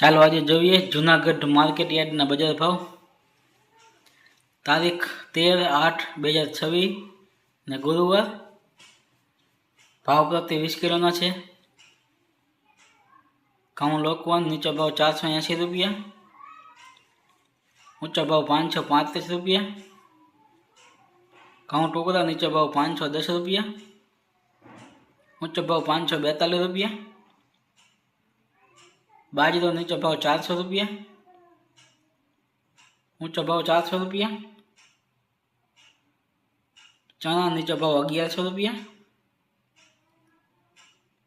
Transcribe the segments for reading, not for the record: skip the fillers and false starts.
ચાલો આજે જોઈએ જૂનાગઢ માર્કેટ યાર્ડના બજાર ભાવ તારીખ 13/8/2026 ને ગુરુવાર ભાવ પ્રતિ 20 કિલોના છે। ઘઉં લોકવન નીચો ભાવ 480 રૂપિયા, ઊંચો ભાવ 535 રૂપિયા। ઘઉં ટુકડા નીચો ભાવ 510 રૂપિયા, ઊંચો ભાવ 542 રૂપિયા। बाजरो नीचो भाव 400 रुपया, ऊंचो भाव 400 रुपया। चना नीचो भाव 1100 रुपया,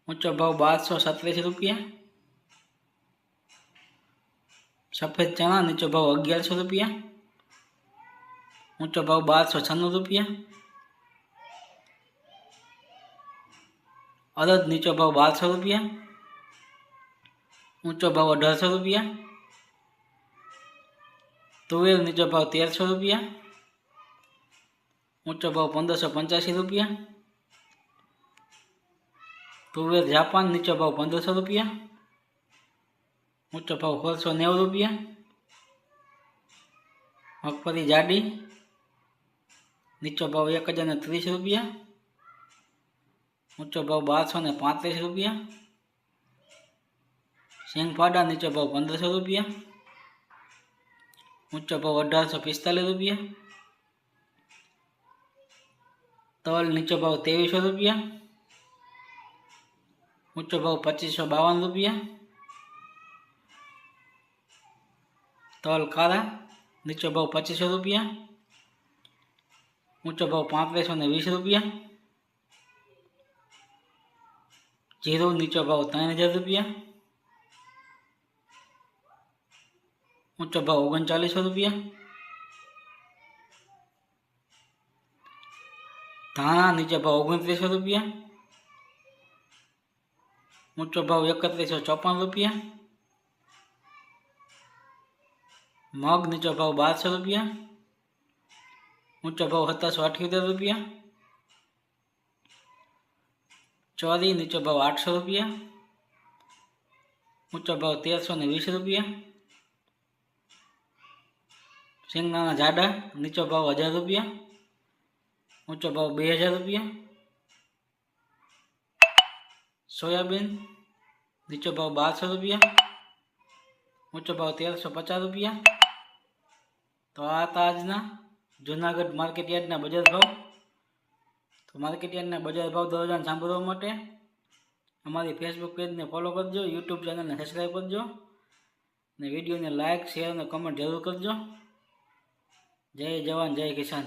ऊंचो भाव 1237 रुपया। सफेद चना नीचो भाव 1100 रुपया, ऊंचो भाव 1296 रुपया। अड़द नीचो भाव 1200 रुपया, ऊंचो भाव 1800 रुपया। तुवेर नीचो भाव 1300 रुपया, ऊंचो भाव 1585 रुपया। तुवेर जापान नीचो भाव 1500 रुपया, ऊंचो भाव 1690 रुपया। मगफली जाडी नीचो भाव 1030 रुपया, ऊंचो भाव 1235 रुपया। शेंगफाड़ा नीचो भाव 1500 रुपया, ऊंचो भाव 1845 रुपया। तल नीचो भाव 2300 रुपया, ऊंचो भाव 2552 रुपया। तल कारा नीचो भाव 2500 रुपया, ऊंचो भाव 3520 रुपया। जीरो नीचो भाव 3000 रुपया, ऊंचो भाव 3900 रुपया। धाणा नीचे भाव 2900 रुपया, ऊंचो भाव 3154 रुपया। मग नीचो भाव 1200 रुपया, ऊंचो भाव 1778 रुपया। चौरी नीचो भाव 800 रुपया, ऊंचो भाव 1320 रुपया। शेंगदाणा जाडा नीचो भाव 1000 रुपया, ऊंचो भाव 2000 रुपया। सोयाबीन नीचो भाव 1200 रुपया, ऊंचो भाव 1350 रुपया। तो आ था आजना जूनागढ़ मार्केट यार्डना बजार भाव। तो मार्केट यार्डना बजार भाव दररोज सांभळवा माटे अमारी फेसबुक पेज ने फॉलो करजो, यूट्यूब चैनल ने सब्सक्राइब करजो ने विडियो ने लाइक शेयर ने कमेंट जरूर करजो। जय जवान जय किसान।